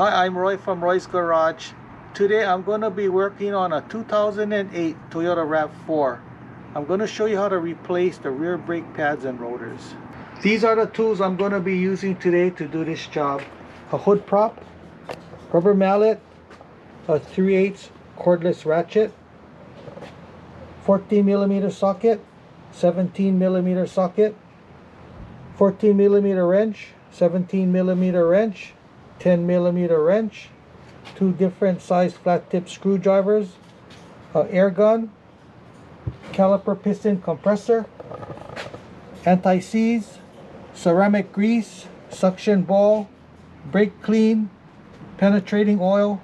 Hi, I'm Roy from Roy's Garage. Today I'm going to be working on a 2008 Toyota RAV4. I'm going to show you how to replace the rear brake pads and rotors. These are the tools I'm going to be using today to do this job. A hood prop, rubber mallet, a 3/8 cordless ratchet, 14mm socket, 17mm socket, 14mm wrench, 17mm wrench, 10mm wrench, two different size flat tip screwdrivers, air gun, caliper piston compressor, anti-seize, ceramic grease, suction ball, brake clean, penetrating oil,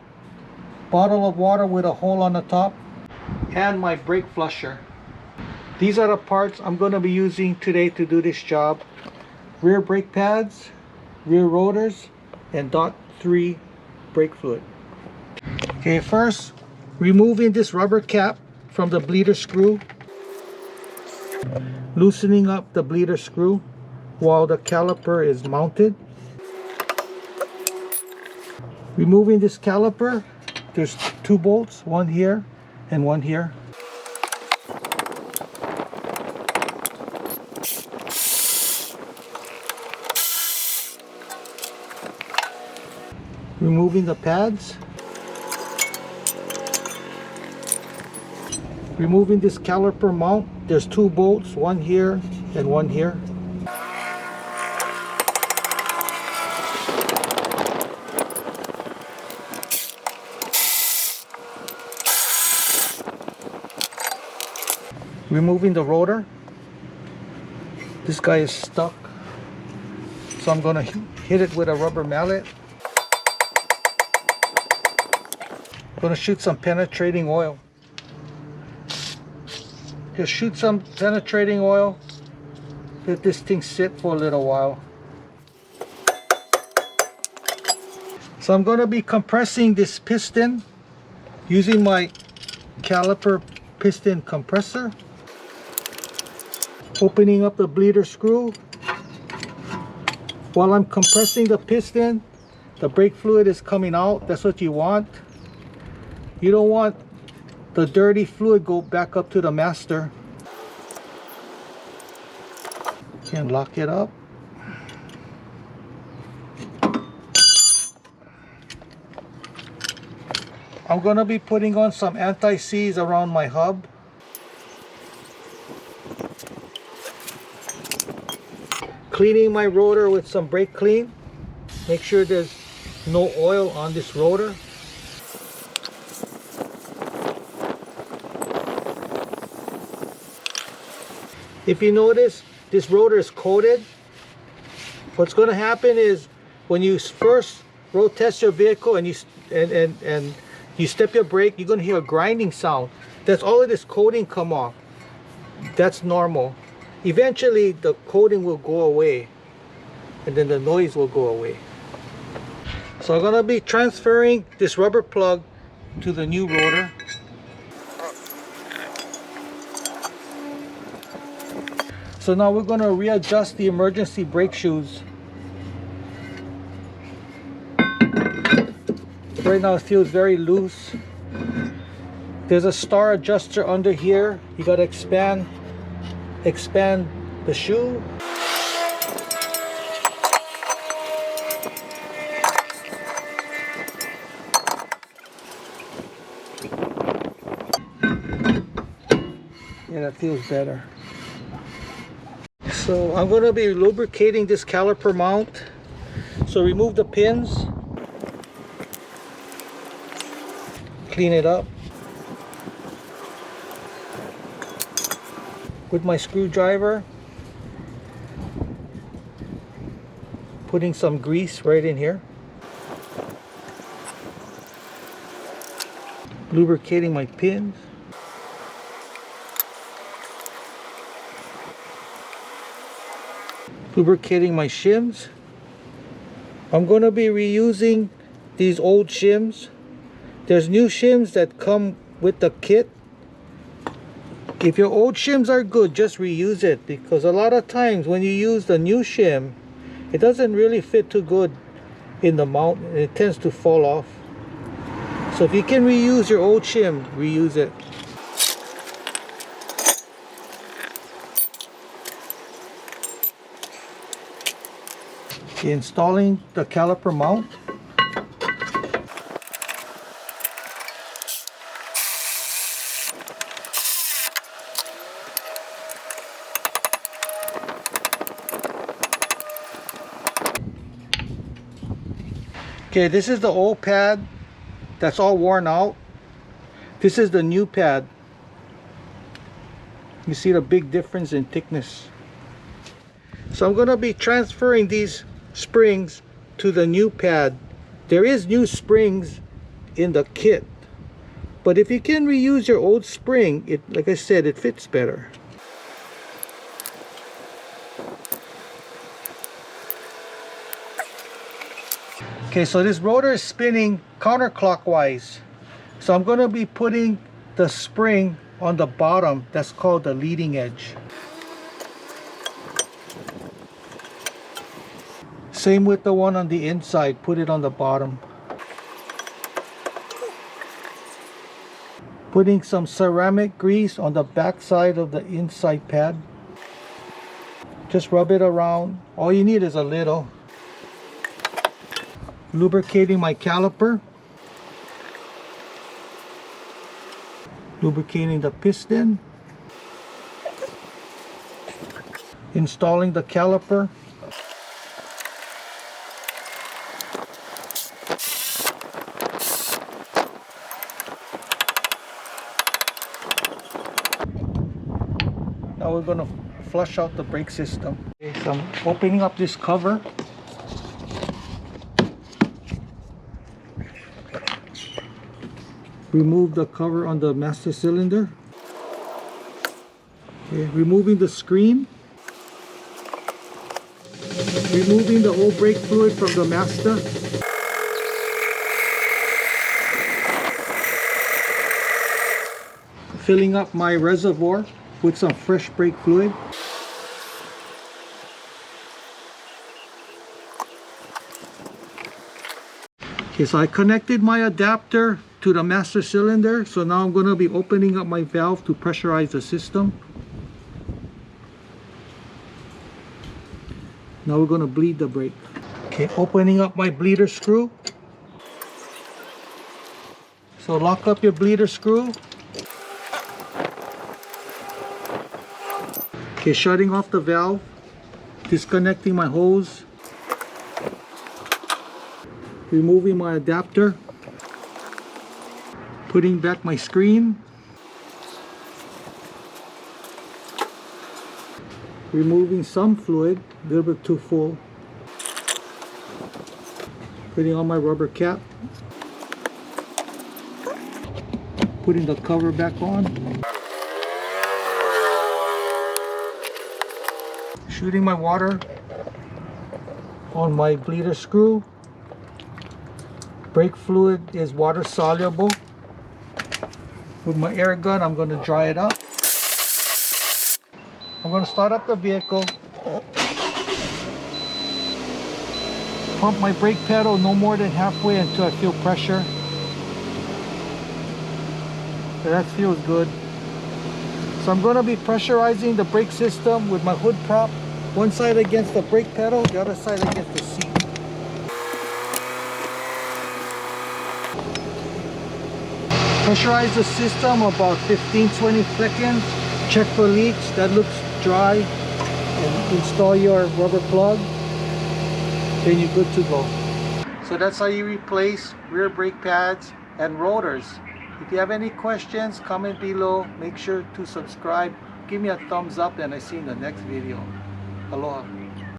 bottle of water with a hole on the top, and my brake flusher. These are the parts I'm going to be using today to do this job. Rear brake pads, rear rotors, and .3 brake fluid. Okay, first removing this rubber cap from the bleeder screw, loosening up the bleeder screw while the caliper is mounted. Removing this caliper, there's two bolts, one here and one here. Removing the pads. Removing this caliper mount, there's two bolts, one here and one here. Removing the rotor. This guy is stuck, so I'm gonna hit it with a rubber mallet. I'm gonna shoot some penetrating oil. Just shoot some penetrating oil. Let this thing sit for a little while. So I'm gonna be compressing this piston using my caliper piston compressor. Opening up the bleeder screw. While I'm compressing the piston, the brake fluid is coming out. That's what you want. You don't want the dirty fluid go back up to the master. And lock it up. I'm going to be putting on some anti-seize around my hub. Cleaning my rotor with some brake clean. Make sure there's no oil on this rotor. If you notice, this rotor is coated. What's going to happen is when you first road test your vehicle and you step your brake, you're going to hear a grinding sound. That's all of this coating come off. That's normal. Eventually the coating will go away and then the noise will go away. So I'm going to be transferring this rubber plug to the new rotor. So now we're going to readjust the emergency brake shoes. Right now it feels very loose. There's a star adjuster under here. You got to expand the shoe. Yeah, that feels better. So I'm going to be lubricating this caliper mount. So remove the pins. Clean it up. With my screwdriver. Putting some grease right in here. Lubricating my pins. Lubricating my shims. I'm going to be reusing these old shims. There's new shims that come with the kit. If your old shims are good, just reuse it, because a lot of times when you use the new shim, it doesn't really fit too good in the mount, and it tends to fall off. So if you can reuse your old shim, reuse it. Installing the caliper mount. Okay, this is the old pad that's all worn out. This is the new pad. You see the big difference in thickness. So I'm going to be transferring these springs to the new pad. There is new springs in the kit, but if you can reuse your old spring, it, like I said, it fits better. Okay, so this rotor is spinning counterclockwise. So I'm going to be putting the spring on the bottom. That's called the leading edge. Same with the one on the inside. Put it on the bottom. Putting some ceramic grease on the back side of the inside pad. Just rub it around. All you need is a little. Lubricating my caliper. Lubricating the piston. Installing the caliper. Now we're going to flush out the brake system. Okay, so I'm opening up this cover. Remove the cover on the master cylinder. Okay, removing the screen. Removing the old brake fluid from the master. Filling up my reservoir with some fresh brake fluid. Okay, so I connected my adapter to the master cylinder, so now I'm going to be opening up my valve to pressurize the system. Now we're going to bleed the brake. Okay, opening up my bleeder screw. So lock up your bleeder screw. Okay, shutting off the valve, disconnecting my hose, removing my adapter, putting back my screen, removing some fluid, a little bit too full, putting on my rubber cap, putting the cover back on, shooting my water on my bleeder screw. Brake fluid is water soluble. With my air gun, I'm going to dry it up. I'm going to start up the vehicle. Pump my brake pedal no more than halfway until I feel pressure. So that feels good. So I'm going to be pressurizing the brake system with my hood prop. One side against the brake pedal, the other side against the seat. Pressurize the system about 15-20 seconds. Check for leaks. That looks dry. And install your rubber plug. Then you're good to go. So that's how you replace rear brake pads and rotors. If you have any questions, comment below. Make sure to subscribe. Give me a thumbs up and I see you in the next video. Aloha.